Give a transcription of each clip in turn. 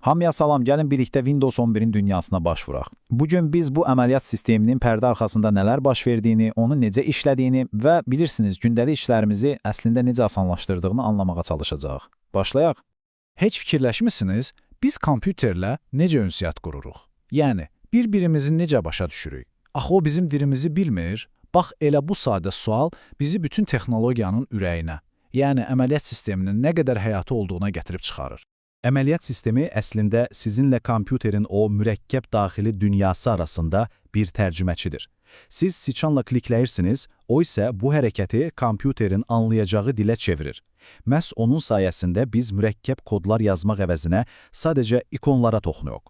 Hamıya salam, gəlin birlikdə Windows 11-in dünyasına baş vuraq. Bugün biz bu əməliyyat sisteminin pərdə arxasında nələr baş verdiyini, onu necə işlədiyini və bilirsiniz, gündəlik işlərimizi əslində necə asanlaşdırdığını anlamağa çalışacağıq. Başlayaq. Heç fikirləşmisiniz, biz kompüterlə necə ünsiyyət qururuq? Yəni, bir-birimizi necə başa düşürük? Axı o bizim dilimizi bilmir. Bax, elə bu sadə sual bizi bütün texnologiyanın ürəyinə, yəni əməliyyat sisteminin nə qədər həyatı olduğuna gətirib çıxarır. Əməliyyat sistemi əslində sizinlə kompüterin o mürəkkəb daxili dünyası arasında bir tərcüməçidir. Siz siçanla klikləyirsiniz, o isə bu hərəkəti kompüterin anlayacağı dilə çevirir. Məhz onun sayəsində biz mürəkkəb kodlar yazmaq əvəzinə sadəcə ikonlara toxunuq.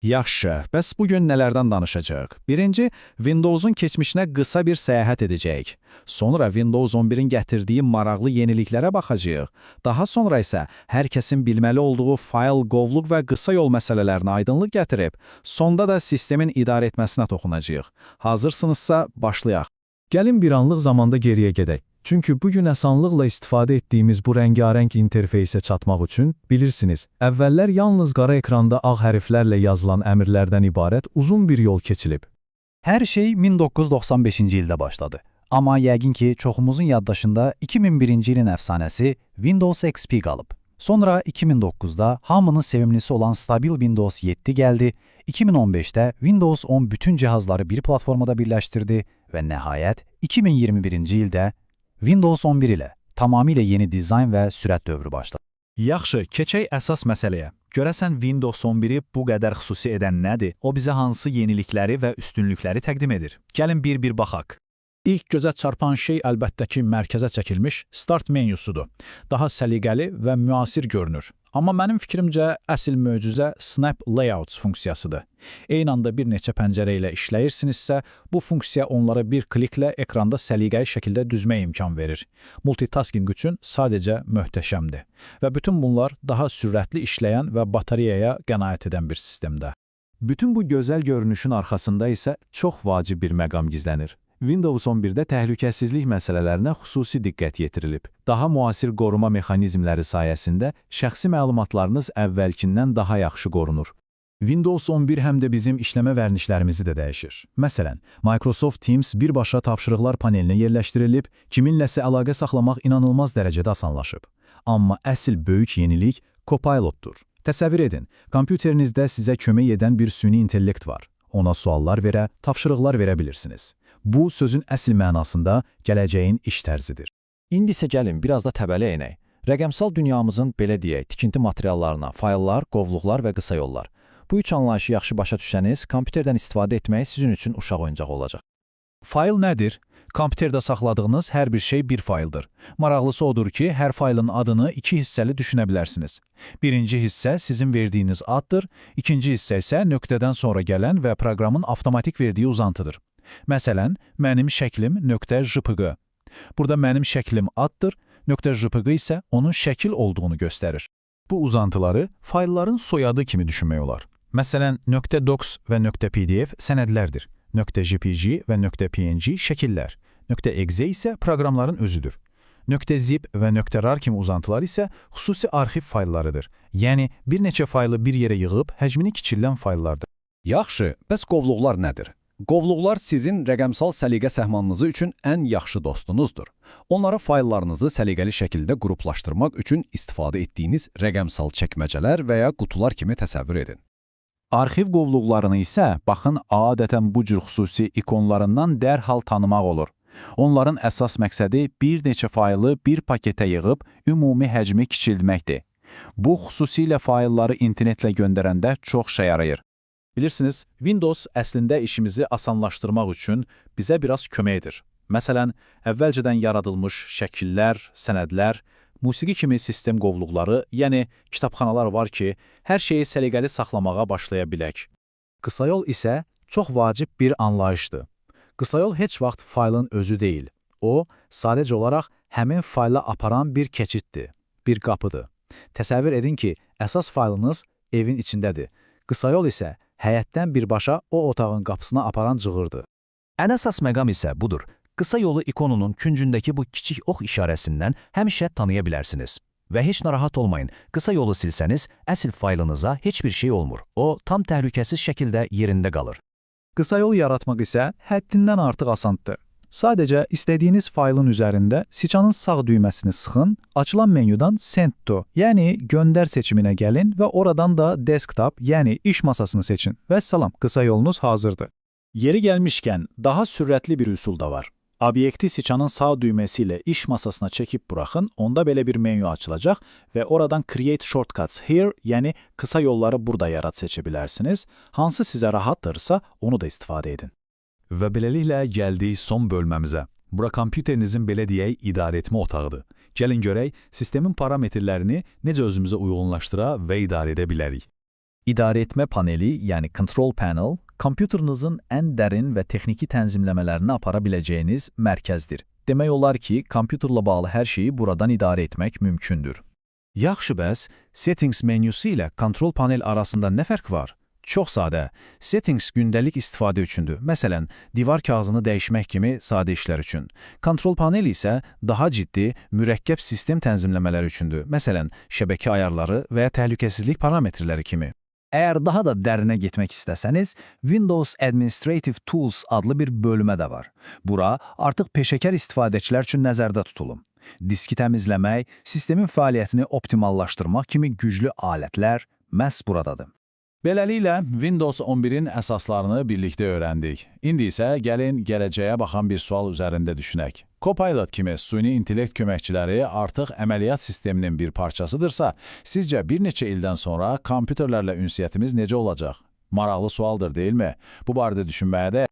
Yaxşı, bəs bugün nələrdən danışacağıq? Birinci, Windows'un keçmişinə qısa bir səyahət edəcəyik. Sonra Windows 11-in gətirdiyi maraqlı yeniliklərə baxacağıq. Daha sonra isə hər kəsin bilməli olduğu fayl, qovluq və qısa yol məsələlərinə aydınlıq gətirib, sonda da sistemin idarə etməsinə toxunacağıq. Hazırsınızsa, başlayaq. Gəlin bir anlıq zamanda geriyə gedək. Çünki bugün asanlıqla istifadə etdiyimiz bu rəngarəng interfeysə çatmaq üçün, bilirsiniz, əvvəllər yalnız qara ekranda ağ hərflərlə yazılan əmrlərdən ibarət uzun bir yol keçilib. Hər şey 1995-ci ildə başladı. Amma yəqin ki, çoxumuzun yaddaşında 2001-ci ilin əfsanəsi Windows XP qalıb. Sonra 2009-da hamının sevimlisi olan stabil Windows 7 gəldi, 2015-də Windows 10 bütün cihazları bir platformada birləşdirdi və nəhayət 2021-ci ildə Windows 11 ilə tamamilə yeni dizayn və sürət dövrü başladı. Yaxşı, keçək əsas məsələyə. Görəsən Windows 11-i bu qədər xüsusi edən nədir? O bizə hansı yenilikləri və üstünlükləri təqdim edir? Gəlin bir-bir baxaq. İlk gözə çarpan şey əlbəttə ki, mərkəzə çəkilmiş Start menyusudur. Daha səliqəli və müasir görünür. Amma mənim fikrimcə əsl möcüzə Snap Layouts funksiyasıdır. Eyni anda bir neçə pəncərə ilə işləyirsinizsə, bu funksiya onlara bir kliklə ekranda səliqəli şəkildə düzmə imkan verir. Multitasking üçün sadəcə möhtəşəmdir. Və bütün bunlar daha sürətli işləyən və batareyaya qənaət edən bir sistemdə. Bütün bu gözəl görünüşün arxasında isə çox vacib bir məqam gizlənir. Windows 11-də təhlükəsizlik məsələlərinə xüsusi diqqət yetirilib. Daha müasir qoruma mexanizmləri sayəsində şəxsi məlumatlarınız əvvəlkindən daha yaxşı qorunur. Windows 11 həm də bizim işləmə vərdişlərimizi də dəyişir. Məsələn, Microsoft Teams birbaşa tapşırıqlar panelinə yerləşdirilib, kiminləsə əlaqə saxlamaq inanılmaz dərəcədə asanlaşıb. Amma əsl böyük yenilik Copilot'dur. Təsəvvür edin, kompüterinizdə sizə kömək edən bir süni intellekt var. Ona suallar verə, tapşırıqlar verə bilirsiniz. Bu, sözün əsl mənasında gələcəyin iş tərzidir. İndi isə gəlin, biraz da təbəli enək. Rəqəmsal dünyamızın, belə deyək, tikinti materiallarına, fayllar, qovluqlar və qısa yollar. Bu üç anlayışı yaxşı başa düşsəniz, kompüterdən istifadə etmək sizin üçün uşaq oyuncağı olacaq. Fayl nədir? Kompüterdə saxladığınız hər bir şey bir fayldır. Maraqlısı odur ki, hər faylın adını iki hissəli düşünə bilərsiniz. Birinci hissə sizin verdiyiniz addır, ikinci hissə isə nöqtədən sonra gələn və proqramın avtomatik verdiyi uzantıdır. Məsələn, mənim şəklim .jpg. Burada mənim şəklim addır, .jpg isə onun şəkil olduğunu göstərir. Bu uzantıları faylların soyadı kimi düşünmək olar. Məsələn, .docs və .pdf sənədlərdir, .jpg və .png şəkillər, .exe isə proqramların özüdür. .zip və .rar kimi uzantılar isə xüsusi arxiv fayllarıdır, yəni bir neçə faylı bir yerə yığıb həcmini kiçildən fayllardır. Yaxşı, bəs qovluqlar nədir? Qovluqlar sizin rəqəmsal səliqə səhmanınızı üçün ən yaxşı dostunuzdur. Onları fayllarınızı səliqəli şəkildə qruplaşdırmaq üçün istifadə etdiyiniz rəqəmsal çəkməcələr və ya qutular kimi təsəvvür edin. Arxiv qovluqlarını isə, baxın, adətən bu cür xüsusi ikonlarından dərhal tanımaq olur. Onların əsas məqsədi bir neçə faylı bir paketə yığıb ümumi həcmi kiçildməkdir. Bu, xüsusilə faylları internetlə göndərəndə çox şey yarayır. Bilirsiniz, Windows əslində işimizi asanlaşdırmaq üçün bizə biraz kömək edir. Məsələn, əvvəlcədən yaradılmış şəkillər, sənədlər, musiqi kimi sistem qovluqları, yəni kitabxanalar var ki, hər şeyi səliqəli saxlamağa başlaya bilək. Qısa yol isə çox vacib bir anlayışdır. Qısa yol heç vaxt faylın özü deyil. O, sadəcə olaraq həmin fayla aparan bir keçiddir, bir qapıdır. Təsəvvür edin ki, əsas faylınız evin içindədir. Qısa yol isə həyətdən birbaşa o otağın qapısına aparan cığırdır. Ən əsas məqam isə budur. Qısa yolu ikonunun küncündəki bu kiçik ox işarəsindən həmişə tanıya bilərsiniz. Və heç narahat olmayın, qısa yolu silsəniz, əsl faylınıza heç bir şey olmur. O, tam təhlükəsiz şəkildə yerində qalır. Qısa yol yaratmaq isə həddindən artıq asandır. Sadəcə istədiyiniz faylın üzərində siçanın sağ düyməsini sıxın, açılan menyudan Send to, yəni göndər seçiminə gəlin və oradan da Desktop, yəni iş masasını seçin. Vəssalam, qısa yolunuz hazırdır. Yeri gəlmişkən, daha sürətli bir üsul da var. Obyekti siçanın sağ düyməsi ilə iş masasına çəkib buraxın, onda belə bir menyu açılacaq və oradan Create Shortcuts Here, yəni qısa yolları burada yarat seçə bilərsiniz. Hansı sizə rahatdırsa, onu da istifadə edin. Və beləliklə gəldik son bölməmizə. Bura kompüterinizin belə deyək idarə etmə otağıdır. Gəlin görək, sistemin parametrlərini necə özümüzə uyğunlaşdıra və idarə edə bilərik. İdarə etmə paneli, yəni Control Panel, kompüterinizin ən dərin və texniki tənzimləmələrini apara biləcəyiniz mərkəzdir. Demək olar ki, kompüterlə bağlı hər şeyi buradan idarə etmək mümkündür. Yaxşı bəs, Settings menyusu ilə Control Panel arasında nə fərq var? Çox sadə. Settings gündəlik istifadə üçündür. Məsələn, divar kağızını dəyişmək kimi sadə işlər üçün. Control Panel isə daha ciddi, mürəkkəb sistem tənzimləmələri üçündür. Məsələn, şəbəkə ayarları və ya təhlükəsizlik parametrləri kimi. Əgər daha da dərinə getmək istəsəniz, Windows Administrative Tools adlı bir bölmə də var. Bura artıq peşəkar istifadəçilər üçün nəzərdə tutulub. Diski təmizləmək, sistemin fəaliyyətini optimallaşdırmaq kimi güclü alətlər məhz buradadır. Beləliklə, Windows 11-in əsaslarını birlikdə öyrəndik. İndi isə gəlin gələcəyə baxan bir sual üzərində düşünək. Copilot kimi süni intellekt köməkçiləri artıq əməliyyat sisteminin bir parçasıdırsa, sizcə bir neçə ildən sonra kompüterlərlə ünsiyyətimiz necə olacaq? Maraqlı sualdır, deyilmi? Bu barədə düşünməyə də